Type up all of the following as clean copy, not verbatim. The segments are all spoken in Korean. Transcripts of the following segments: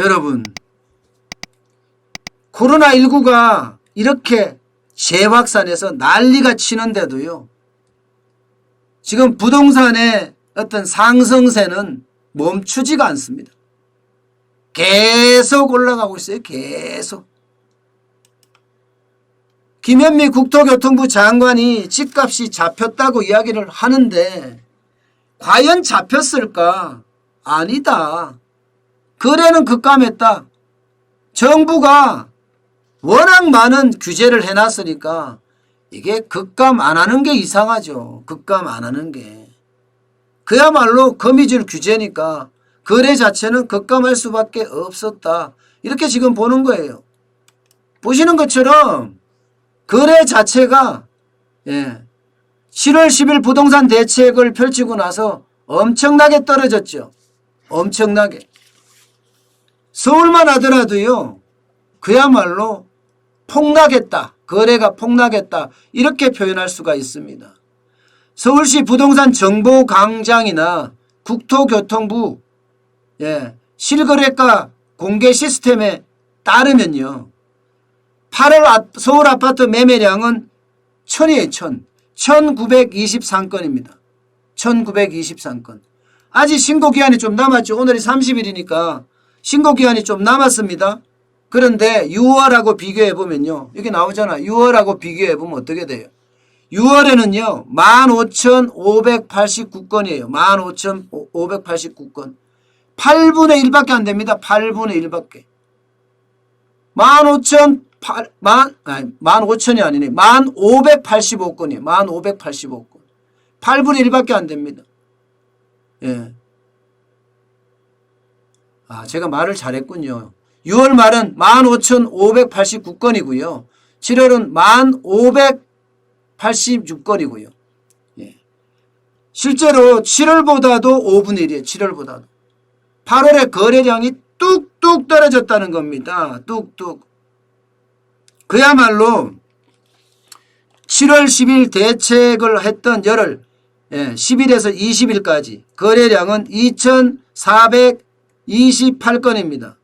여러분, 코로나19가 이렇게 재확산해서 난리가 치는데도요, 지금 부동산의 어떤 상승세는 멈추지가 않습니다. 계속 올라가고 있어요. 계속. 김현미 국토교통부 장관이 집값이 잡혔다고 이야기를 하는데 과연 잡혔을까? 아니다. 거래는 급감했다. 정부가 워낙 많은 규제를 해놨으니까 이게 급감 안 하는 게 이상하죠. 급감 안 하는 게. 그야말로 거미줄 규제니까 거래 자체는 급감할 수밖에 없었다. 이렇게 지금 보는 거예요. 보시는 것처럼 거래 자체가 7월 10일 부동산 대책을 펼치고 나서 엄청나게 떨어졌죠. 엄청나게. 서울만 하더라도요, 그야말로 폭락했다. 거래가 폭락했다. 이렇게 표현할 수가 있습니다. 서울시 부동산 정보광장이나 국토교통부 실거래가 공개 시스템에 따르면요, 8월 서울 아파트 매매량은 1000이에요. 1923건입니다. 1923건. 아직 신고기한이 좀 남았죠. 오늘이 30일이니까 신고기한이 좀 남았습니다. 그런데 6월하고 비교해보면요, 여기 나오잖아. 6월하고 비교해보면 어떻게 돼요? 6월에는요 15,589건이에요. 15,589건. 8분의 1밖에 안 됩니다. 8분의 1밖에. 15,000이 아니네. 1585건이에요. 1585건. 8분의 1밖에 안 됩니다. 제가 말을 잘했군요. 6월 말은 15,589건이고요. 7월은 1,586건이고요. 실제로 7월보다도 5분의 1이에요. 7월보다도. 8월에 거래량이 뚝뚝 떨어졌다는 겁니다. 뚝뚝. 그야말로 7월 10일 대책을 했던 열흘 10일에서 20일까지 거래량은 2,428건입니다.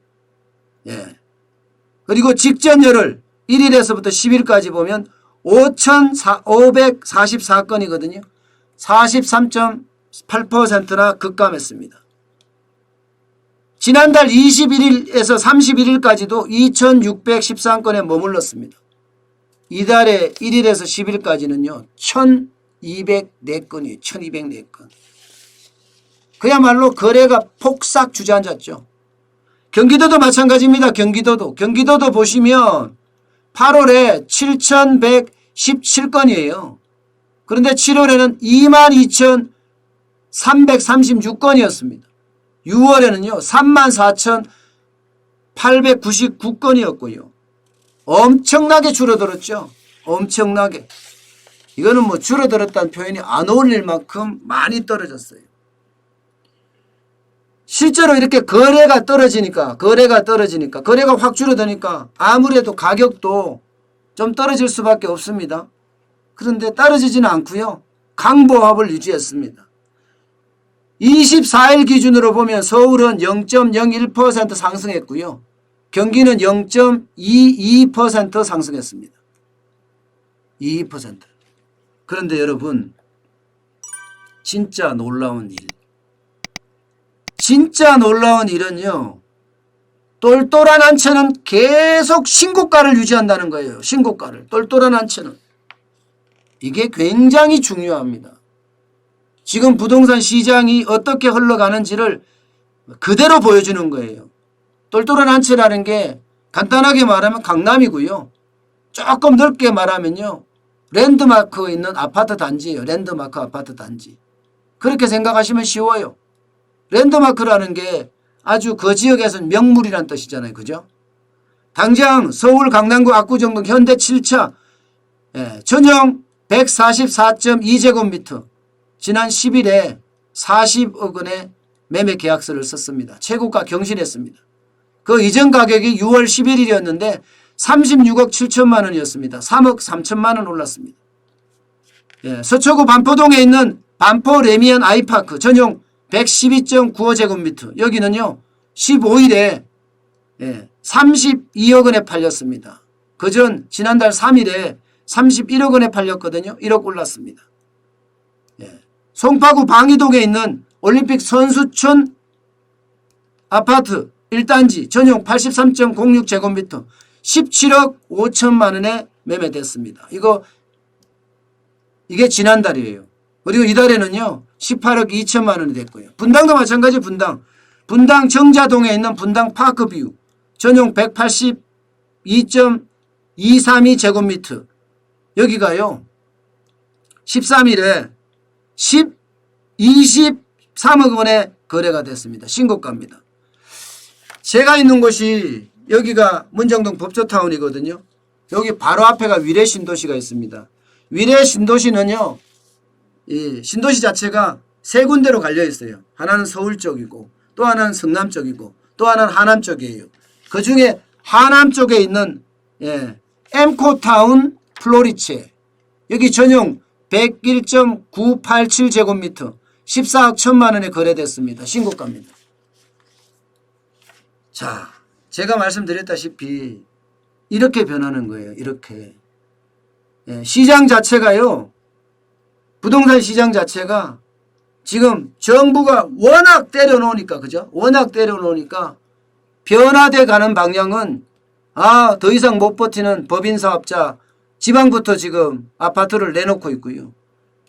그리고 직전 열흘 1일에서부터 10일까지 보면 5,544건이거든요. 43.8%나 급감했습니다. 지난달 21일에서 31일까지도 2,613건에 머물렀습니다. 이달에 1일에서 10일까지는요. 1,204건이에요. 1,204건. 그야말로 거래가 폭삭 주저앉았죠. 경기도도 마찬가지입니다. 경기도도 보시면 8월에 7,117건이에요. 그런데 7월에는 22,336건이었습니다. 6월에는요 34,899건이었고요. 엄청나게 줄어들었죠. 엄청나게. 이거는 뭐 줄어들었다는 표현이 안 어울릴 만큼 많이 떨어졌어요. 실제로 이렇게 거래가 떨어지니까 거래가 확 줄어드니까 아무래도 가격도 좀 떨어질 수밖에 없습니다. 그런데 떨어지지는 않고요. 강보합을 유지했습니다. 24일 기준으로 보면 서울은 0.01% 상승했고요. 경기는 0.22% 상승했습니다. 22%. 그런데 여러분, 진짜 놀라운 일은요, 똘똘한 한 채는 계속 신고가를 유지한다는 거예요. 신고가를. 똘똘한 한 채는. 이게 굉장히 중요합니다. 지금 부동산 시장이 어떻게 흘러가는지를 그대로 보여주는 거예요. 똘똘한 한 채라는 게 간단하게 말하면 강남이고요. 조금 넓게 말하면요, 랜드마크에 있는 아파트 단지예요. 랜드마크 아파트 단지. 그렇게 생각하시면 쉬워요. 랜드마크라는 게 아주 그 지역에서는 명물이란 뜻이잖아요. 그죠? 당장 서울 강남구 압구정동 현대 7차 전용 144.2제곱미터 지난 10일에 40억 원의 매매 계약서를 썼습니다. 최고가 경신했습니다. 그 이전 가격이 6월 11일이었는데 36억 7천만 원이었습니다. 3억 3천만 원 올랐습니다. 서초구 반포동에 있는 반포 레미안 아이파크 전용 112.95제곱미터 여기는요 15일에 32억 원에 팔렸습니다. 그전 지난달 3일에 31억 원에 팔렸거든요. 1억 올랐습니다. 송파구 방이동에 있는 올림픽 선수촌 아파트 1단지 전용 83.06제곱미터 17억 5천만 원에 매매됐습니다. 이게 지난달이에요. 그리고 이달에는요 18억 2천만 원이 됐고요. 분당도 마찬가지. 분당 정자동에 있는 분당 파크뷰 전용 182.232제곱미터 여기가요 13일에 23억 원에 거래가 됐습니다. 신고가입니다. 제가 있는 곳이 여기가 문정동 법조타운이거든요. 여기 바로 앞에가 위례신도시가 있습니다. 위례신도시는요 이 신도시 자체가 세 군데로 갈려 있어요. 하나는 서울 쪽이고 또 하나는 성남 쪽이고 또 하나는 하남 쪽이에요. 그 중에 하남 쪽에 있는 엠코타운 플로리체 여기 전용 101.987제곱미터 14억 1천만 원에 거래됐습니다. 신고가입니다. 자, 제가 말씀드렸다시피 이렇게 변하는 거예요. 이렇게. 시장 자체가요. 부동산 시장 자체가 지금 정부가 워낙 때려놓으니까 그죠? 워낙 때려놓으니까 변화돼 가는 방향은 더 이상 못 버티는 법인사업자 지방부터 지금 아파트를 내놓고 있고요.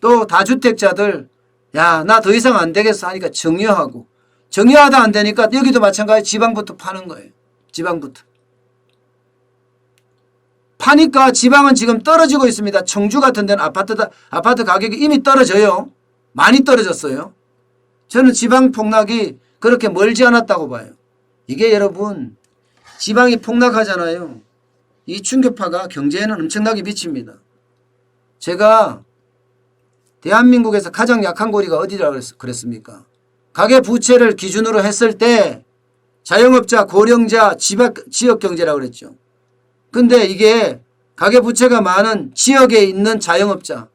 또 다주택자들 야, 나 더 이상 안 되겠어 하니까 정리하고 정리하다 안 되니까 여기도 마찬가지 지방부터 파는 거예요. 지방부터. 파니까 지방은 지금 떨어지고 있습니다. 청주 같은 데는 아파트 가격이 이미 떨어져요. 많이 떨어졌어요. 저는 지방 폭락이 그렇게 멀지 않았다고 봐요. 이게 여러분 지방이 폭락하잖아요. 이 충격파가 경제에는 엄청나게 미칩니다. 제가 대한민국에서 가장 약한 고리가 어디라고 그랬습니까? 가계부채를 기준으로 했을 때 자영업자, 고령자, 지역경제라고 그랬죠. 근데 이게 가계부채가 많은 지역에 있는 자영업자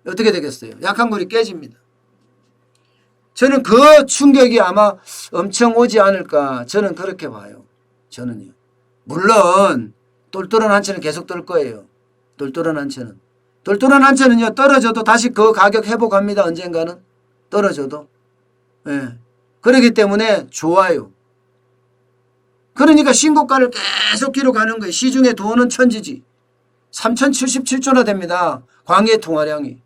어떻게 되겠어요? 약한 고리 깨집니다. 저는 그 충격이 아마 엄청 오지 않을까 저는 그렇게 봐요. 저는요. 물론 똘똘한 한 채는 계속 떨 거예요. 똘똘한 한 채는. 똘똘한 한 채는요. 떨어져도 다시 그 가격 회복합니다. 언젠가는. 떨어져도. 그렇기 때문에 좋아요. 그러니까 신고가를 계속 기록하는 거예요. 시중에 돈은 천지지. 3077조나 됩니다. 광해 통화량이.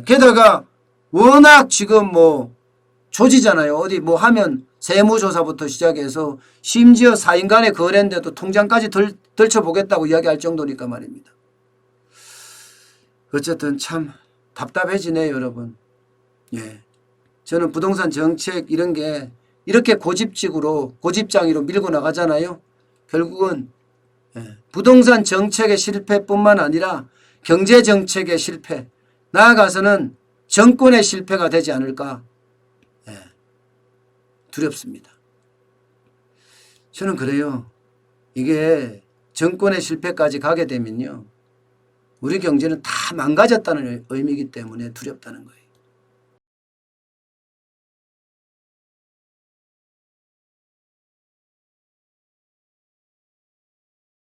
게다가 워낙 지금 조지잖아요. 어디 하면 세무조사부터 시작해서 심지어 사인 간의 거래인데도 통장까지 덜쳐보겠다고 이야기할 정도니까 말입니다. 어쨌든 참 답답해지네요, 여러분. 저는 부동산 정책 이런 게 이렇게 고집장이로 밀고 나가잖아요. 결국은 부동산 정책의 실패뿐만 아니라 경제정책의 실패, 나아가서는 정권의 실패가 되지 않을까 두렵습니다. 저는 그래요. 이게 정권의 실패까지 가게 되면요. 우리 경제는 다 망가졌다는 의미이기 때문에 두렵다는 거예요.